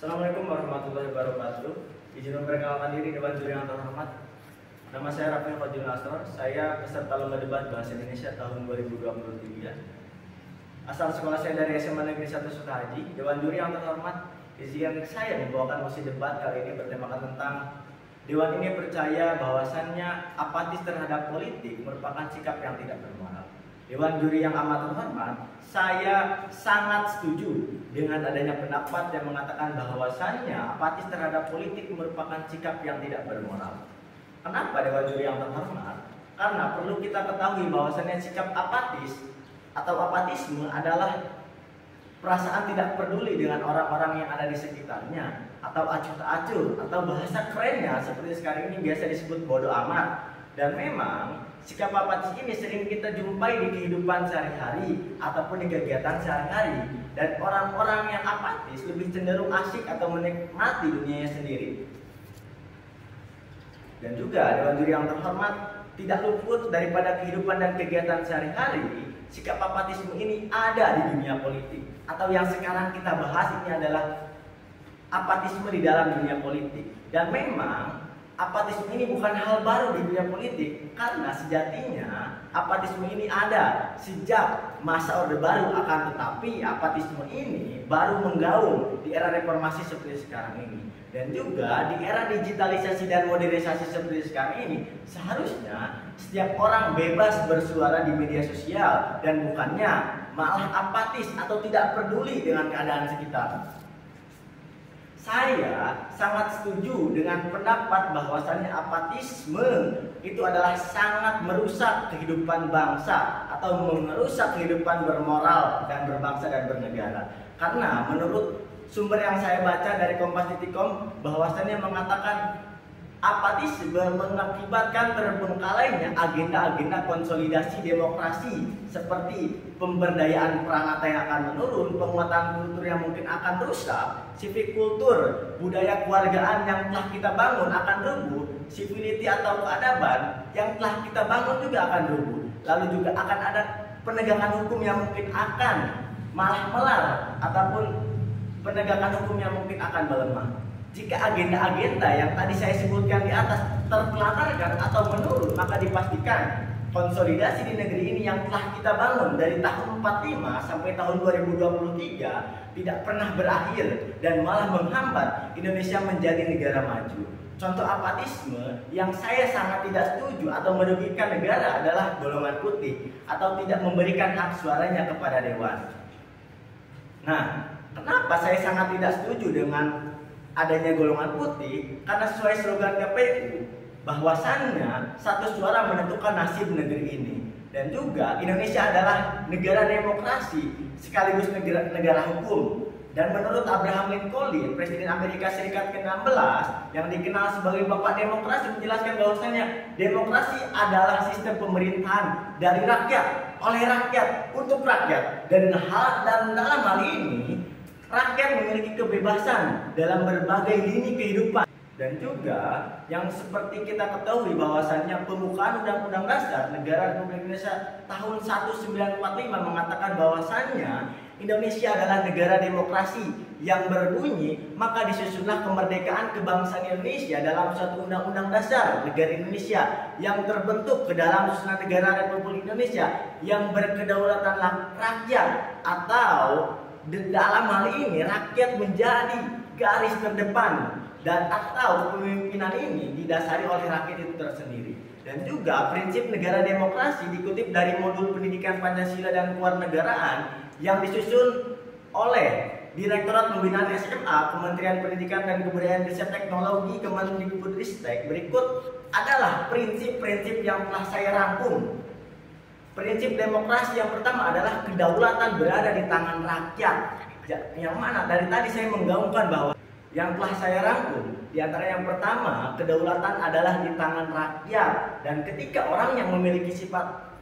Assalamualaikum warahmatullahi wabarakatuh. Izin memperkenalkan diri Dewan Juri yang terhormat. Nama saya Rafi Fadil Nasor. Saya peserta lomba debat bahasa Indonesia tahun 2023. Asal sekolah saya dari SMA Negeri 1 Sukahaji. Dewan Juri yang terhormat, izin saya membawakan mosi debat kali ini bertemakan tentang Dewan ini percaya bahwasannya apatis terhadap politik merupakan sikap yang tidak bermoral. Dewan Juri yang amat terhormat, saya sangat setuju dengan adanya pendapat yang mengatakan bahwasannya apatis terhadap politik merupakan sikap yang tidak bermoral. Kenapa Dewan Juri yang terhormat? Karena perlu kita ketahui bahwasannya sikap apatis atau apatisme adalah perasaan tidak peduli dengan orang-orang yang ada di sekitarnya, atau acuh tak acuh, atau bahasa kerennya seperti sekarang ini biasa disebut bodoh amat. Dan memang sikap apatis ini sering kita jumpai di kehidupan sehari-hari ataupun di kegiatan sehari-hari. Dan orang-orang yang apatis lebih cenderung asyik atau menikmati dunianya sendiri. Dan juga Dewan Juri yang terhormat, tidak luput daripada kehidupan dan kegiatan sehari-hari. Sikap apatisme ini ada di dunia politik. Atau yang sekarang kita bahas ini adalah apatisme di dalam dunia politik. Dan memang apatisme ini bukan hal baru di dunia politik, karena sejatinya apatisme ini ada sejak masa Orde Baru, akan tetapi apatisme ini baru menggaung di era reformasi seperti sekarang ini. Dan juga di era digitalisasi dan modernisasi seperti sekarang ini, seharusnya setiap orang bebas bersuara di media sosial dan bukannya malah apatis atau tidak peduli dengan keadaan sekitar. Saya sangat setuju dengan pendapat bahwasannya apatisme itu adalah sangat merusak kehidupan bangsa atau merusak kehidupan bermoral dan berbangsa dan bernegara. Karena menurut sumber yang saya baca dari Kompas.com bahwasannya mengatakan apatisme mengakibatkan terbengkalainya agenda-agenda konsolidasi demokrasi seperti pemberdayaan peranata yang akan menurun, penguatan kultur yang mungkin akan rusak, civic kultur, budaya kewargaan yang telah kita bangun akan rubuh, civility atau keadaban yang telah kita bangun juga akan rubuh. Lalu juga akan ada penegakan hukum yang mungkin akan malah melar ataupun penegakan hukum yang mungkin akan melemah. Jika agenda-agenda yang tadi saya sebutkan di atas tertelantarkan atau menurun, maka dipastikan konsolidasi di negeri ini yang telah kita bangun dari tahun 45 sampai tahun 2023 tidak pernah berakhir dan malah menghambat Indonesia menjadi negara maju. Contoh apatisme yang saya sangat tidak setuju atau merugikan negara adalah golongan putih atau tidak memberikan hak suaranya kepada dewan. Nah, kenapa saya sangat tidak setuju dengan adanya golongan putih? Karena sesuai slogan KPU bahwasannya satu suara menentukan nasib negeri ini. Dan juga Indonesia adalah negara demokrasi sekaligus negara hukum. Dan menurut Abraham Lincoln, Presiden Amerika Serikat ke-16 yang dikenal sebagai Bapak Demokrasi, menjelaskan bahwasannya demokrasi adalah sistem pemerintahan dari rakyat, oleh rakyat, untuk rakyat. Dan dalam hal ini rakyat memiliki kebebasan dalam berbagai lini kehidupan. Dan juga yang seperti kita ketahui bahwasannya pembukaan Undang-Undang Dasar Negara Republik Indonesia tahun 1945 mengatakan bahwasannya Indonesia adalah negara demokrasi yang berbunyi, maka disusunlah kemerdekaan kebangsaan Indonesia dalam suatu Undang-Undang Dasar Negara Indonesia yang terbentuk ke dalam susunan negara Republik Indonesia yang berkedaulatan rakyat, atau dalam hal ini rakyat menjadi garis terdepan dan atau pemimpinan ini didasari oleh rakyat itu tersendiri. Dan juga prinsip negara demokrasi dikutip dari modul pendidikan Pancasila dan kewarganegaraan yang disusun oleh Direktorat Pembinaan SMA Kementerian Pendidikan dan Kebudayaan Riset Teknologi Kemendikbudristek. Berikut adalah prinsip-prinsip yang telah saya rangkum. Prinsip demokrasi yang pertama adalah kedaulatan berada di tangan rakyat. Yang mana dari tadi saya menggaungkan bahwa yang telah saya rangkum, di antara yang pertama, kedaulatan adalah di tangan rakyat. Dan ketika orang yang memiliki sifat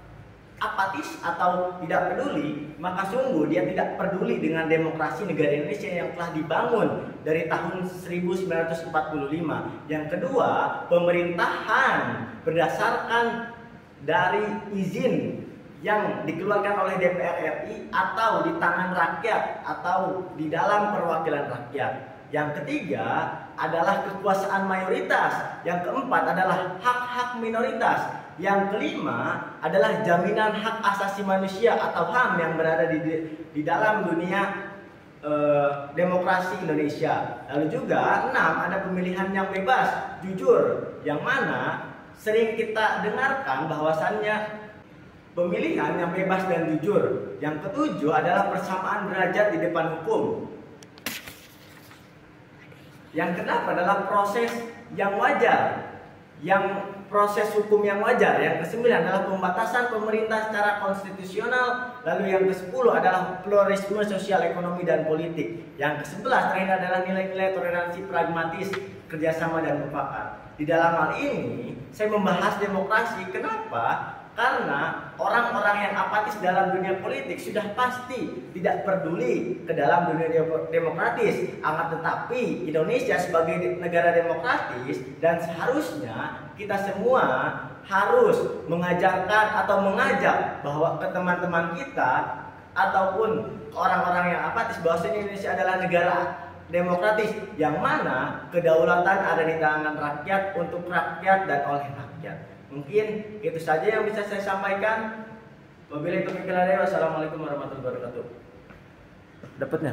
apatis atau tidak peduli, maka sungguh dia tidak peduli dengan demokrasi negara Indonesia yang telah dibangun dari tahun 1945. Yang kedua, pemerintahan berdasarkan dari izin yang dikeluarkan oleh DPR RI atau di tangan rakyat atau di dalam perwakilan rakyat. Yang ketiga adalah kekuasaan mayoritas. Yang keempat adalah hak-hak minoritas. Yang kelima adalah jaminan hak asasi manusia atau HAM yang berada di dalam dunia demokrasi Indonesia. Lalu juga 6 ada pemilihan yang bebas, jujur, yang mana sering kita dengarkan bahwasannya pemilihan yang bebas dan jujur. Yang ketujuh adalah persamaan derajat di depan hukum. Yang keenam adalah proses yang wajar, proses hukum yang wajar. Yang kesembilan adalah pembatasan pemerintah secara konstitusional. Lalu yang kesepuluh adalah pluralisme sosial, ekonomi, dan politik. Yang kesebelas terakhir adalah nilai-nilai toleransi, pragmatis, kerjasama, dan mufakat. Di dalam hal ini saya membahas demokrasi. Kenapa? Karena orang-orang yang apatis dalam dunia politik sudah pasti tidak peduli ke dalam dunia demokratis. Akan tetapi Indonesia sebagai negara demokratis dan seharusnya kita semua harus mengajarkan atau mengajak bahwa ke teman-teman kita ataupun orang-orang yang apatis bahwasanya Indonesia adalah negara demokratis yang mana kedaulatan ada di tangan rakyat, untuk rakyat, dan oleh rakyat. Mungkin itu saja yang bisa saya sampaikan. Wabillahi taufiq wal hidayah. Wassalamualaikum warahmatullahi wabarakatuh. Dapatnya?